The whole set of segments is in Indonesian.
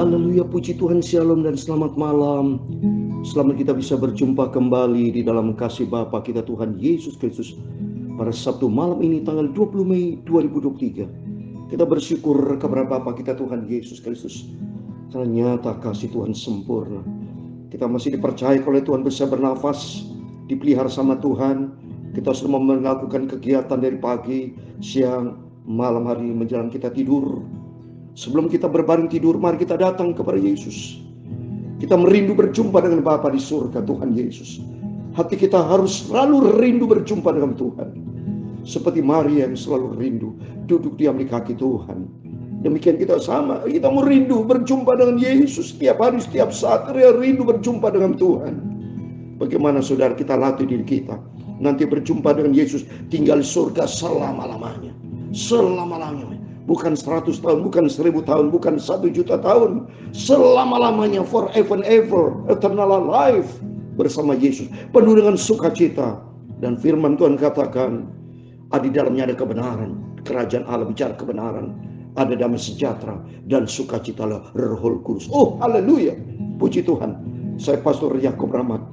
Haleluya, puji Tuhan, shalom dan selamat malam. Selamat kita bisa berjumpa kembali di dalam kasih Bapa kita Tuhan Yesus Kristus pada Sabtu malam ini tanggal 20 Mei 2023. Kita bersyukur kepada Bapa kita Tuhan Yesus Kristus. Ternyata kasih Tuhan sempurna. Kita masih dipercaya oleh Tuhan bisa bernafas, dipelihara sama Tuhan. Kita sudah melakukan kegiatan dari pagi, siang, malam hari menjelang kita tidur. Sebelum kita berbaring tidur, mari kita datang kepada Yesus. Kita merindu berjumpa dengan Bapa di surga Tuhan Yesus. Hati kita harus selalu rindu berjumpa dengan Tuhan. Seperti Maria yang selalu rindu duduk diam di kaki Tuhan. Demikian kita sama, kita mau rindu berjumpa dengan Yesus setiap hari, setiap saat. Rindu berjumpa dengan Tuhan. Bagaimana saudara kita latih diri kita nanti berjumpa dengan Yesus, tinggal di surga selama-lamanya. Selama-lamanya. Bukan 100 tahun, bukan 1000 tahun, bukan 1 juta tahun. Selama-lamanya, forever and ever, eternal life bersama Yesus. Penuh dengan sukacita. Dan firman Tuhan katakan, di dalamnya ada kebenaran. Kerajaan Allah bicara kebenaran. Ada damai sejahtera dan sukacita Roh Kudus. Oh, haleluya. Puji Tuhan. Saya Pastor Yakub Rahmat.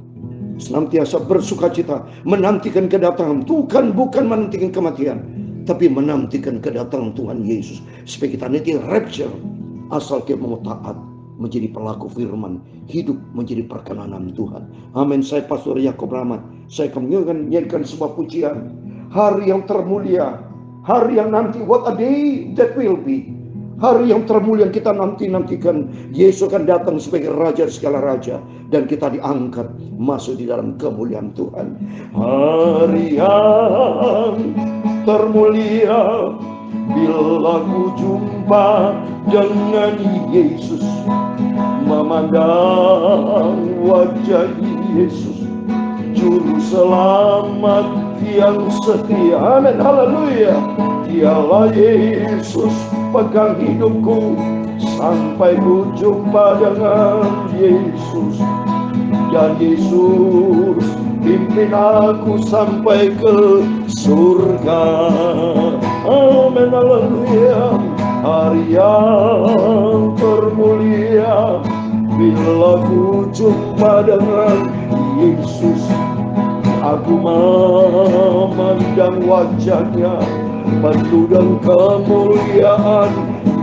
Senantiasa bersukacita. Menantikan kedatangan Tuhan, bukan menantikan kematian. Tapi menantikan kedatangan Tuhan Yesus. Supaya kita nanti rapture. Asal kita mau taat. Menjadi pelaku firman. Hidup menjadi perkenanan Tuhan. Amin. Saya Pastor Yakub Rahmat. Saya akan menyanyikan sebuah pujian. Hari yang termulia. Hari yang nanti. What a day that will be. Hari yang termulia yang kita nantikan. Yesus akan datang sebagai Raja segala Raja. Dan kita diangkat masuk di dalam kemuliaan Tuhan. Hari yang termulia bila ku jumpa dengan Yesus, memandang wajah Yesus, Juru Selamat yang setia. Amin, haleluya. Dialah Yesus pegang hidupku sampai ku jumpa dengan Yesus. Dan Yesus pimpin aku sampai ke surga. Amin, haleluya. Hari yang termulia bila ku jumpa dengan Yesus. Aku memandang wajahnya penuh dengan kemuliaan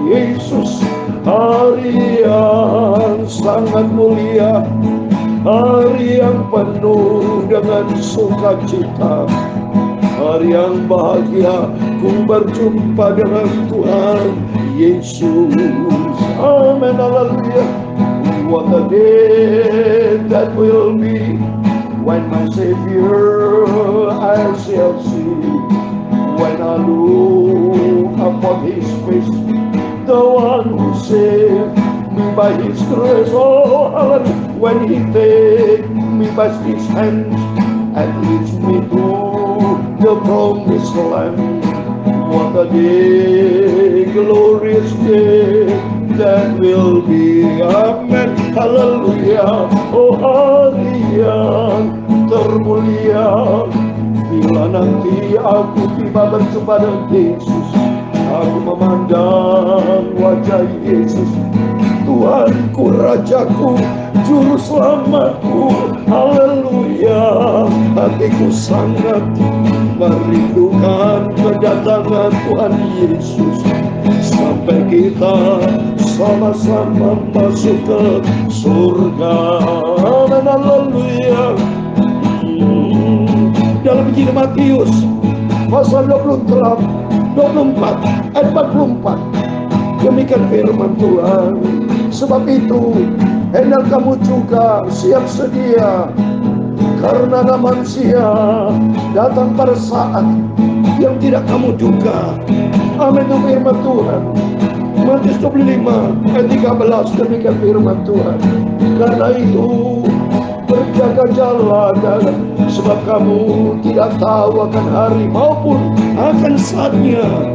Yesus. Hari yang sangat mulia, hari yang penuh dengan sukacita, hari yang bahagia ku berjumpa dengan Tuhan Yesus. Amin, haleluya. What a day that will be when my Savior I shall see. When I look upon His face, the one who saved me by His grace. Oh, hallelujah. When He take me by His hand and leads me to the promised land. What a day, glorious day that will be. Amen, haleluya. Oh, hari yang termulia bila nanti aku tiba berjumpa dengan Yesus. Aku memandang wajah Yesus, Tuhanku, Rajaku, Juru Selamatku. Haleluya. Hatiku sangat merindukan kedatangan Tuhan Yesus. Sampai kita sama-sama masuk ke surga. Amin, haleluya. Dalam Injil Matius pasal 24 ayat 44, demikian firman Tuhan. Sebab itu hendaklah kamu juga siap sedia, karena manusia datang pada saat yang tidak kamu duga. Amin, itu firman Tuhan. Matius 25 ayat 13, demikian firman Tuhan. Karena itu berjaga-jaga, sebab kamu tidak tahu akan hari maupun akan saatnya.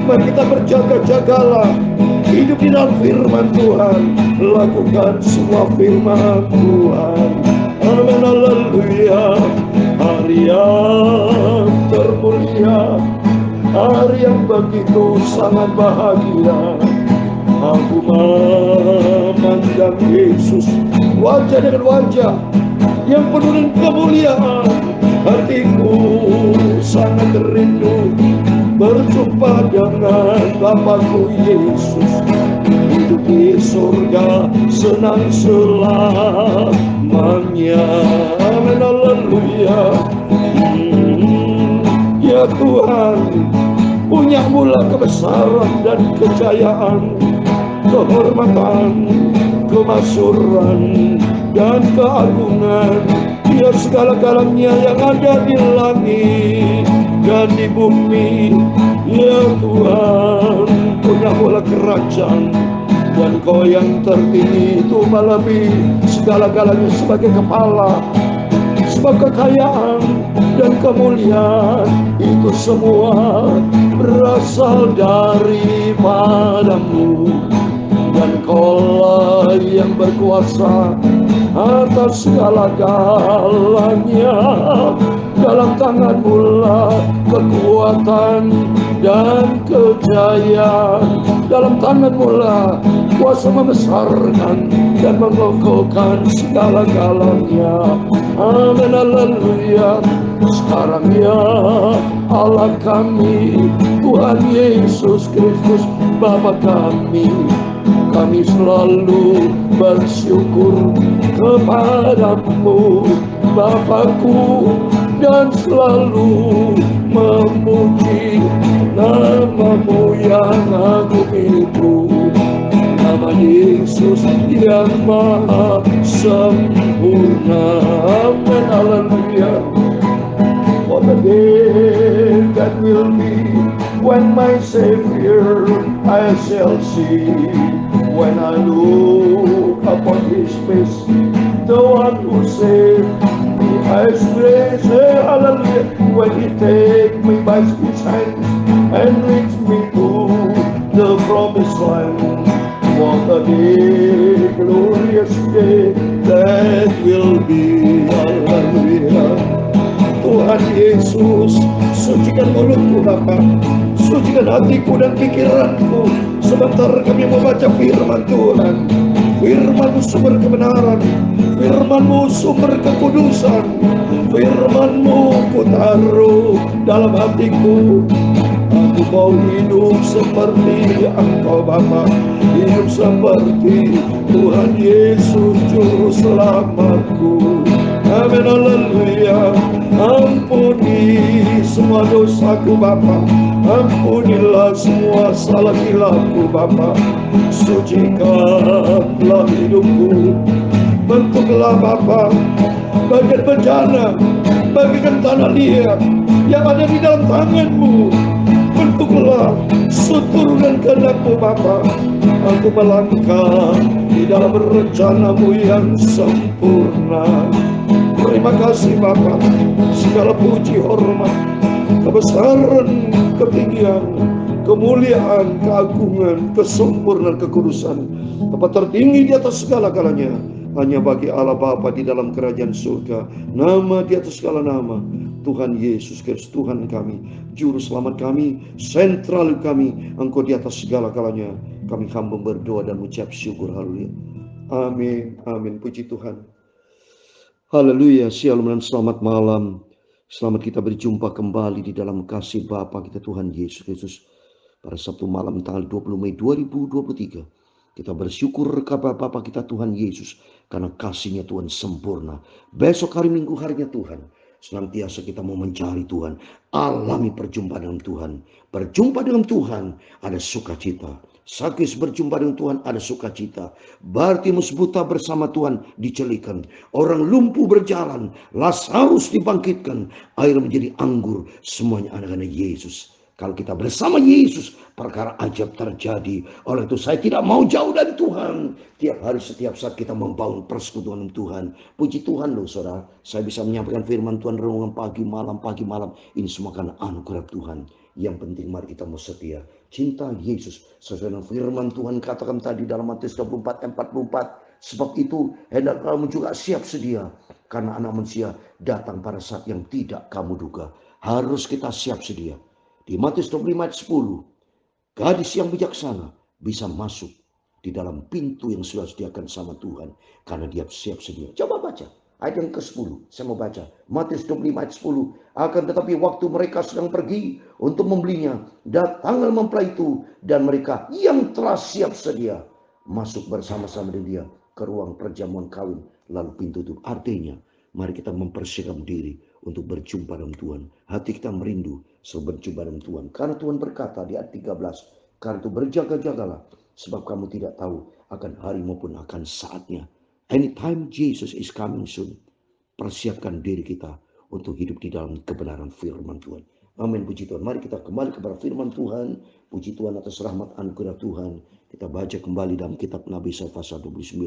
Mari kita berjaga-jagalah, hidup di dalam firman Tuhan, lakukan semua firman Tuhan. Amin, haleluya. Hari yang termulia, hari yang begitu sangat bahagia. Aku wajah dengan wajah yang penuh dengan kemuliaan. Hatiku sangat rindu berjumpa dengan Bapakku Yesus, hidup di surga senang selamanya. Amin, haleluya. Ya Tuhan, punya mula kebesaran dan kejayaan, kehormatan, kemasyuran, dan keagungan. Dia segala-galanya yang ada di langit dan di bumi. Ya Tuhan, punya mula kerajaan, dan Kau yang tertinggi itu melebihi segala-galanya sebagai kepala. Sebab kekayaan dan kemuliaan itu semua berasal daripadamu, dan Kaulah yang berkuasa atas segala-galanya. Dalam tangan-Mu lah kekuatan dan kejayaan. Dalam tangan-Mu lah kuasa membesarkan dan mengokohkan segala-galanya. Amin, haleluya. Sekarang ya Allah kami, Tuhan Yesus Kristus Bapa kami selalu bersyukur kepadamu Bapakku, dan selalu memuji nama-Mu yang agung itu, nama Yesus yang maha sempurna. Amin, haleluya. For the day that will be when my Savior I shall see, when I look upon His face, the one who saved me, I say hallelujah. When He take me by His hand and leads me to the promised land, what a day, glorious day that will be. Hallelujah. Tuhan Yesus, sucikan mulutku Bapa, sucikan hatiku dan pikiranku. Sebentar kami membaca firman Tuhan. Firman-Mu sumber kebenaran, firman-Mu sumber kekudusan, firman-Mu ku taruh dalam hatiku. Aku mau hidup seperti Engkau Bapa, hidup seperti Tuhan Yesus Juru Selamatku. Amin, haleluya. Ampuni semua dosaku Bapa, ampunilah semua salah hilafku Bapa. Sucikanlah hidupku, bentuklah Bapa bagian bencana, bagikan tanah liat yang ada di dalam tangan-Mu. Bentuklah seturut dan kehendak-Mu Bapa. Aku melangkah di dalam rencana-Mu yang sempurna. Terima kasih Bapa, segala puji, hormat, kebesaran, ketinggian, kemuliaan, keagungan, kesempurnaan, kekudusan, tempat tertinggi di atas segala-galanya hanya bagi Allah Bapa di dalam kerajaan surga. Nama di atas segala nama, Tuhan Yesus Kristus, Tuhan kami, Juru Selamat kami, sentral kami. Engkau di atas segala-galanya. Kami hamba berdoa dan mengucap syukur. Haleluya. Amin, amin. Puji Tuhan. Haleluya, shalom dan selamat malam. Selamat kita berjumpa kembali di dalam kasih Bapa kita Tuhan Yesus Kristus. Pada Sabtu malam tanggal 20 Mei 2023. Kita bersyukur kepada Bapa kita Tuhan Yesus, karena kasih-Nya Tuhan sempurna. Besok hari Minggu harinya Tuhan. Senantiasa kita mau mencari Tuhan, alami perjumpaan dengan Tuhan. Berjumpa dengan Tuhan ada sukacita. Sakis berjumpa dengan Tuhan ada sukacita. Bartimus buta bersama Tuhan dicelikan. Orang lumpuh berjalan. Lazarus dibangkitkan. Air menjadi anggur. Semuanya anak-anak Yesus. Kalau kita bersama Yesus, perkara ajaib terjadi. Oleh itu saya tidak mau jauh dari Tuhan. Tiap hari, setiap saat kita membangun persekutuan dengan Tuhan. Puji Tuhan loh saudara. Saya bisa menyampaikan firman Tuhan renungan pagi malam. Ini semua karena anugerah Tuhan. Yang penting mari kita mau setia. Cinta Yesus. Sesuai dengan firman Tuhan katakan tadi dalam Matius 24 ayat 44. Sebab itu hendak kamu juga siap sedia. Karena anak manusia datang pada saat yang tidak kamu duga. Harus kita siap sedia. Di Matius 25 ayat 10. Gadis yang bijaksana bisa masuk di dalam pintu yang sudah disediakan sama Tuhan, karena dia siap sedia. Coba baca ayat yang ke-10. Saya mau baca Matius 25 ayat 10. Akan tetapi waktu mereka sedang pergi untuk membelinya, datanglah mempelai itu, dan mereka yang telah siap sedia masuk bersama-sama dengan dia ke ruang perjamuan kawin, lalu pintu tutup. Artinya, mari kita mempersiapkan diri untuk berjumpa dengan Tuhan. Hati kita merindu sebelum berjumpa dengan Tuhan. Karena Tuhan berkata di ayat 13, karena itu berjaga-jagalah, sebab kamu tidak tahu akan hari maupun akan saatnya. Anytime Jesus is coming soon. Persiapkan diri kita untuk hidup di dalam kebenaran firman Tuhan. Amin, puji Tuhan. Mari kita kembali kepada firman Tuhan. Puji Tuhan atas rahmat anugerah Tuhan. Kita baca kembali dalam kitab Nabi Yesaya pasal 29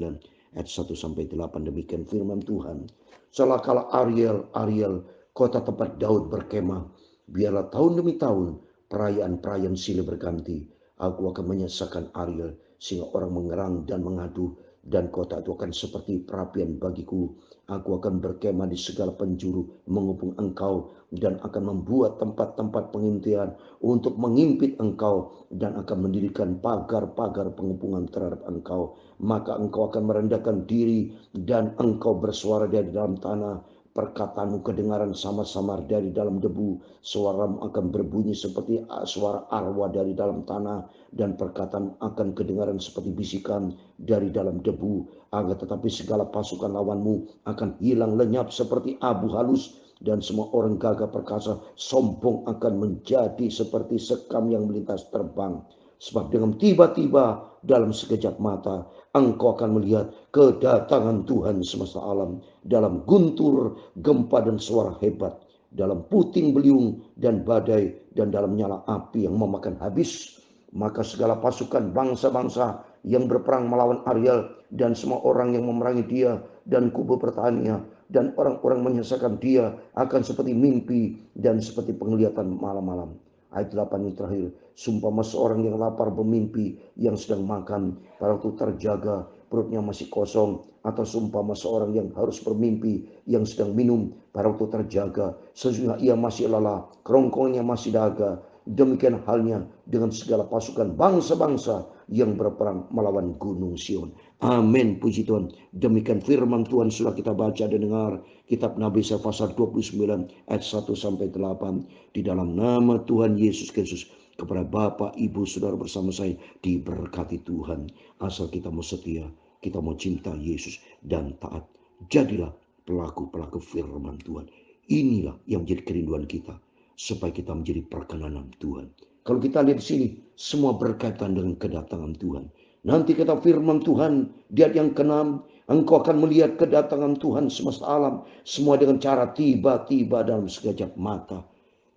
ayat 1 sampai 8. Demikian firman Tuhan. Setelah kala Ariel, kota tempat Daud berkemah, biarlah tahun demi tahun perayaan-perayaan silih berganti. Aku akan menyesakan Ariel sehingga orang mengerang dan mengadu, dan kota itu akan seperti perapian bagiku. Aku akan berkemah di segala penjuru mengepung engkau, dan akan membuat tempat-tempat pengintian untuk mengimpit engkau, dan akan mendirikan pagar-pagar pengepungan terhadap engkau. Maka engkau akan merendahkan diri, dan engkau bersuara dari dalam tanah. Perkataanmu kedengaran samar-samar dari dalam debu. Suaramu akan berbunyi seperti suara arwah dari dalam tanah, dan perkataan akan kedengaran seperti bisikan dari dalam debu. Akan tetapi segala pasukan lawanmu akan hilang lenyap seperti abu halus, dan semua orang gagah perkasa sombong akan menjadi seperti sekam yang melintas terbang. Sebab dengan tiba-tiba dalam sekejap mata engkau akan melihat kedatangan Tuhan semesta alam, dalam guntur, gempa dan suara hebat, dalam puting beliung dan badai, dan dalam nyala api yang memakan habis. Maka segala pasukan bangsa-bangsa yang berperang melawan Ariel, dan semua orang yang memerangi dia, dan kubu pertahanannya, dan orang-orang menyesakan dia akan seperti mimpi dan seperti penglihatan malam-malam. Ayat 8 yang terakhir. Sumpama seorang yang lapar bermimpi yang sedang makan, pada waktu terjaga perutnya masih kosong. Atau sumpama seorang yang harus bermimpi yang sedang minum, pada waktu terjaga sesungguhnya ia masih lelah, kerongkongannya masih dahaga. Demikian halnya dengan segala pasukan bangsa-bangsa yang berperang melawan gunung Sion. Amin, puji Tuhan. Demikian firman Tuhan sudah kita baca dan dengar. Kitab Nabi Yesaya pasal 29 ayat 1 sampai 8. Di dalam nama Tuhan Yesus Kristus, kepada Bapak, Ibu, Saudara bersama saya diberkati Tuhan. Asal kita mau setia, kita mau cinta Yesus dan taat. Jadilah pelaku-pelaku firman Tuhan. Inilah yang menjadi kerinduan kita, supaya kita menjadi perkenanan Tuhan. Kalau kita lihat di sini, semua berkaitan dengan kedatangan Tuhan. Nanti kata firman Tuhan di ayat yang ke-6, engkau akan melihat kedatangan Tuhan semesta alam, semua dengan cara tiba-tiba dalam sekejap mata.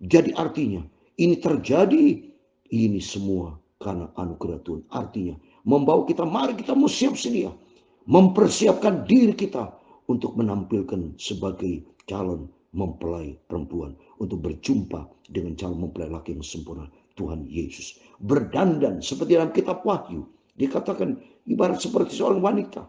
Jadi artinya ini terjadi, ini semua karena anugerah Tuhan. Artinya membawa kita, mari kita mau siap sedia, mempersiapkan diri kita untuk menampilkan sebagai calon mempelai perempuan, untuk berjumpa dengan calon mempelai laki yang sempurna, Tuhan Yesus. Berdandan seperti dalam kitab Wahyu, dikatakan ibarat seperti seorang wanita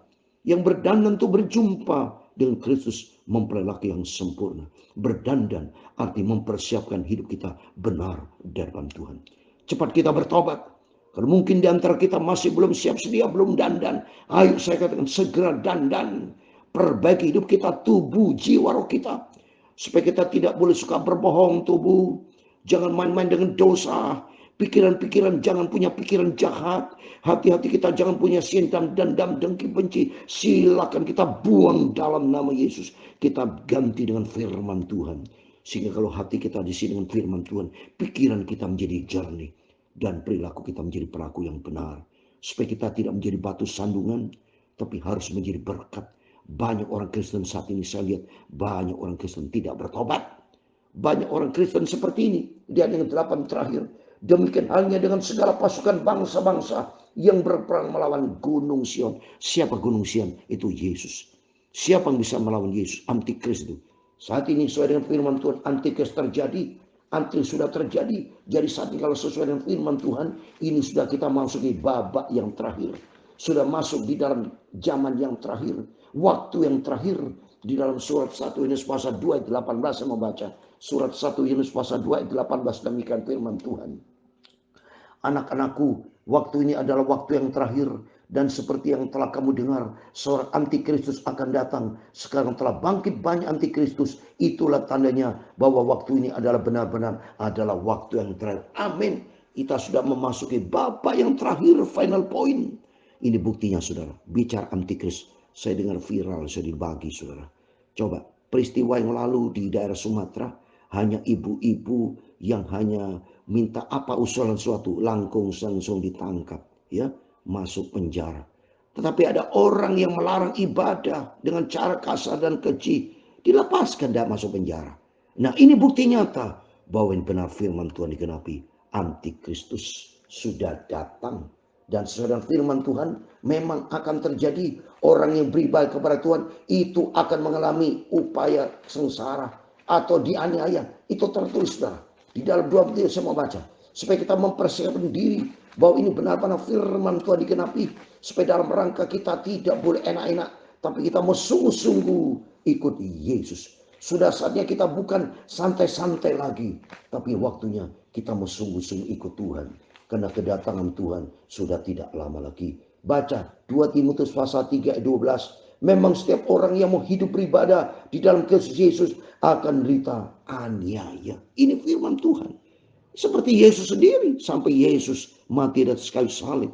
yang berdandan untuk berjumpa dengan Kristus, mempelai laki yang sempurna. Berdandan arti mempersiapkan hidup kita benar di hadapan Tuhan. Cepat kita bertobat. Kalau mungkin di antara kita masih belum siap sedia, belum dandan, ayo saya katakan segera dandan. Perbaiki hidup kita, tubuh, jiwa, roh kita, supaya kita tidak boleh suka berbohong tubuh. Jangan main-main dengan dosa. Pikiran-pikiran, jangan punya pikiran jahat. Hati-hati kita jangan punya dendam, dengki, benci. Silakan kita buang dalam nama Yesus. Kita ganti dengan firman Tuhan. Sehingga kalau hati kita diisi dengan firman Tuhan, pikiran kita menjadi jernih, dan perilaku kita menjadi perilaku yang benar. Supaya kita tidak menjadi batu sandungan, tapi harus menjadi berkat. Banyak orang Kristen saat ini saya lihat, banyak orang Kristen tidak bertobat. Banyak orang Kristen seperti ini. Dia dengan 8 terakhir. Demikian halnya dengan segala pasukan bangsa-bangsa yang berperang melawan gunung Sion. Siapa gunung Sion? Itu Yesus. Siapa yang bisa melawan Yesus? Antikris itu. Saat ini sesuai dengan firman Tuhan, antikris terjadi. Antikris sudah terjadi. Jadi saat ini kalau sesuai dengan firman Tuhan, ini sudah kita masuki babak yang terakhir. Sudah masuk di dalam zaman yang terakhir. Waktu yang terakhir. Di dalam surat 1 Yohanes pasal 2 ayat 18 saya membaca. Surat 1 Yohanes pasal 2 ayat 18, demikian firman Tuhan. Anak-anakku, Waktu ini adalah waktu yang terakhir. Dan seperti yang telah kamu dengar, seorang antikristus akan datang. Sekarang telah bangkit banyak antikristus. Itulah tandanya bahwa waktu ini adalah benar-benar adalah waktu yang terakhir. Amin. Kita sudah memasuki babak yang terakhir, final point. Ini buktinya saudara. Bicara antikristus. Saya dengar viral, saya dibagi saudara. Coba peristiwa yang lalu di daerah Sumatera. Hanya ibu-ibu yang hanya minta apa usulan suatu. Langsung ditangkap. Ya. Masuk penjara. Tetapi ada orang yang melarang ibadah dengan cara kasar dan keji, dilepaskan dan masuk penjara. Nah, ini bukti nyata bahwa yang benar firman Tuhan digenapi. Antikristus sudah datang. Dan saudara, firman Tuhan memang akan terjadi. Orang yang beribadah kepada Tuhan itu akan mengalami upaya sengsara atau dianiaya. Itu tertulis saudara. Di dalam 2 Petrus saya mau baca. Supaya kita mempersiapkan diri bahwa ini benar-benar firman Tuhan digenapi. Supaya dalam rangka kita tidak boleh enak-enak, tapi kita mau sungguh-sungguh ikut Yesus. Sudah saatnya kita bukan santai-santai lagi, tapi waktunya kita mau sungguh-sungguh ikut Tuhan. Karena kedatangan Tuhan sudah tidak lama lagi. Baca 2 Timotius pasal 3 ayat 12. Memang setiap orang yang mau hidup beribadah di dalam Kristus Yesus akan derita aniaya. Ini firman Tuhan. Seperti Yesus sendiri, sampai Yesus mati di atas kayu salib.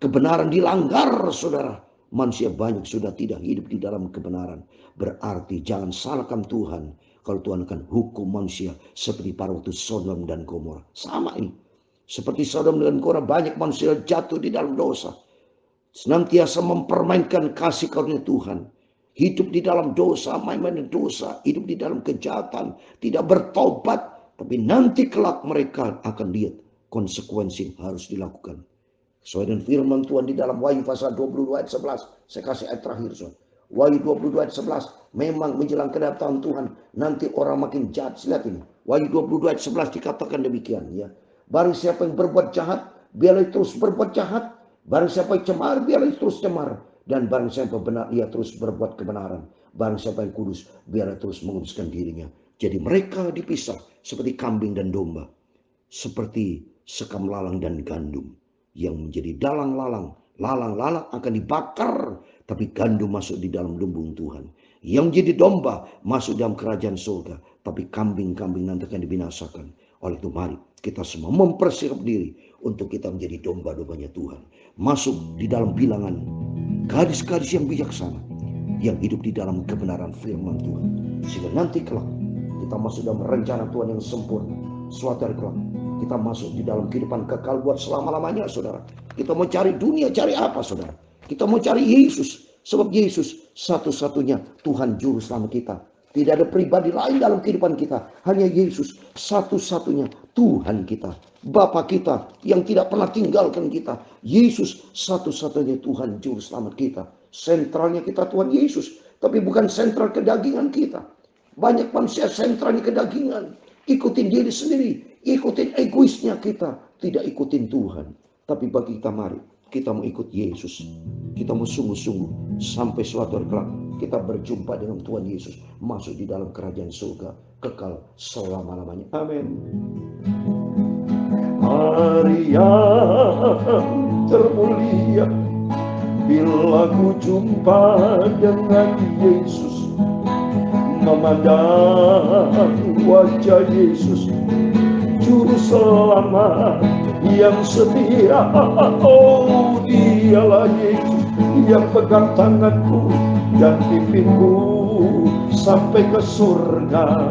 Kebenaran dilanggar saudara. Manusia banyak sudah tidak hidup di dalam kebenaran. Berarti jangan salahkan Tuhan. Kalau Tuhan akan hukum manusia seperti pada waktu Sodom dan Gomora. Sama ini. Seperti Sodom dan Gomora, banyak manusia jatuh di dalam dosa. Senantiasa mempermainkan kasih karunia Tuhan. Hidup di dalam dosa, main-main dosa. Hidup di dalam kejahatan. Tidak bertobat. Tapi nanti kelak mereka akan lihat konsekuensi yang harus dilakukan. Sesuai dengan firman Tuhan di dalam Wahyu pasal 22 ayat 11. Saya kasih ayat terakhir. Wahyu 22 ayat 11. Memang menjelang kedatangan Tuhan. Nanti orang makin jahat. Lihat ini. Wahyu 22 ayat 11 dikatakan demikian. Ya. Barang siapa yang berbuat jahat, biarlah terus berbuat jahat. Barang siapa yang cemar, biarlah terus cemar. Dan barang siapa benar, ia terus berbuat kebenaran. Barang siapa yang kudus, biarlah terus menguduskan dirinya. Jadi mereka dipisah seperti kambing dan domba. Seperti sekam lalang dan gandum. Yang menjadi dalang-lalang. Lalang-lalang akan dibakar. Tapi gandum masuk di dalam lumbung Tuhan. Yang menjadi domba masuk dalam kerajaan surga. Tapi kambing-kambing nanti akan dibinasakan. Oleh itu mari kita semua mempersiapkan diri. Untuk kita menjadi domba-dombanya Tuhan. Masuk di dalam bilangan gadis-gadis yang bijaksana. Yang hidup di dalam kebenaran firman Tuhan. Sehingga nanti kelak kita masuk dalam rencana Tuhan yang sempurna. Suatu hari kelak kita masuk di dalam kehidupan kekal buat selama-lamanya saudara. Kita mau cari dunia, cari apa saudara? Kita mau cari Yesus. Sebab Yesus satu-satunya Tuhan Juru Selamat kita. Tidak ada pribadi lain dalam kehidupan kita. Hanya Yesus satu-satunya Tuhan kita. Bapa kita yang tidak pernah tinggalkan kita. Yesus satu-satunya Tuhan Juru Selamat kita. Sentralnya kita Tuhan Yesus. Tapi bukan sentral kedagingan kita. Banyak manusia sentralnya kedagingan. Ikutin diri sendiri. Ikutin egoisnya kita. Tidak ikutin Tuhan. Tapi bagi kita mari. Kita mau ikut Yesus. Kita mau sungguh-sungguh. Sampai suatu hari kelak. Kita berjumpa dengan Tuhan Yesus. Masuk di dalam kerajaan surga. Kekal selama-lamanya. Amin. Hari yang termulia. Bila ku jumpa dengan Yesus. Memandang wajah Yesus Juru Selamat yang setia. Oh, dialah Yesus yang pegang tanganku dan pimpinku sampai ke surga.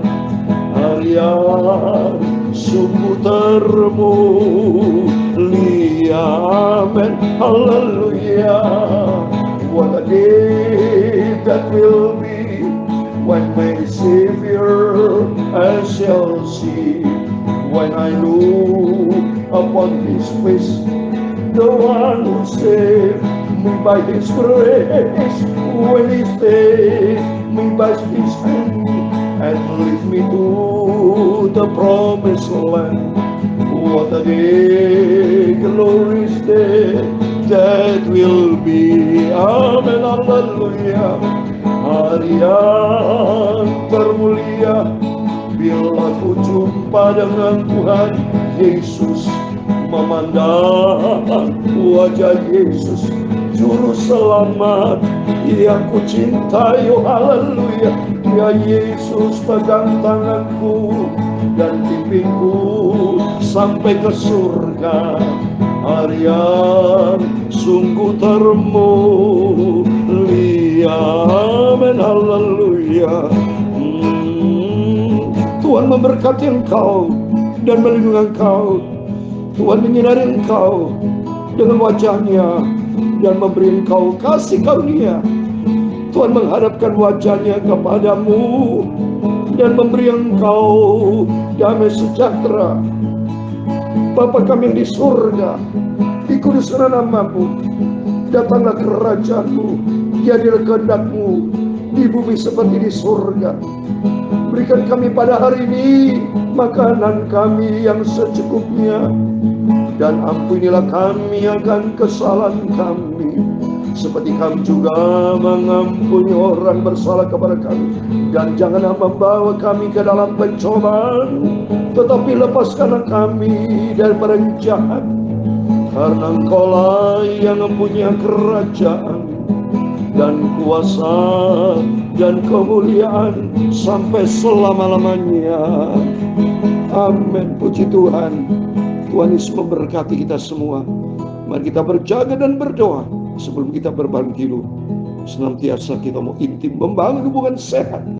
Hari yang sungguh termulia. Amen. Haleluya. What a day that will be when my Savior I shall see. When I look upon His face, the one who saved me by His grace. When He saved me by His hand and lead me to the promised land. What a day, glorious day that will be. Amen. Hallelujah. Hari yang termulia bila ku jumpa dengan Tuhan Yesus memandang wajah Yesus Juru Selamat yang ku cintai. Oh haleluya. Ya Yesus, pegang tanganku dan pimpinku sampai ke surga, hari yang sungguh termulia. Amin, haleluya. Tuhan memberkati engkau dan melindungi engkau. Tuhan menyinari engkau dengan wajahnya dan memberi engkau kasih karunia. Tuhan menghadapkan wajahnya kepadamu dan memberi engkau damai sejahtera. Bapa kami yang di surga, dikuduskanlah namamu, datanglah kerajaanmu, jadilah kehendakmu di bumi seperti di surga. Berikan kami pada hari ini makanan kami yang secukupnya, dan ampunilah kami akan kesalahan kami, seperti kami juga mengampuni orang bersalah kepada kami. Dan janganlah membawa kami ke dalam pencobaan, tetapi lepaskanlah kami daripada yang jahat, karena Engkaulah yang mempunyai kerajaan dan kuasa dan kemuliaan sampai selama-lamanya. Amin. Puji Tuhan. Tuhan Yesus memberkati kita semua. Mari kita berjaga dan berdoa sebelum kita berbagi. Senantiasa kita mau intim membangun hubungan sehat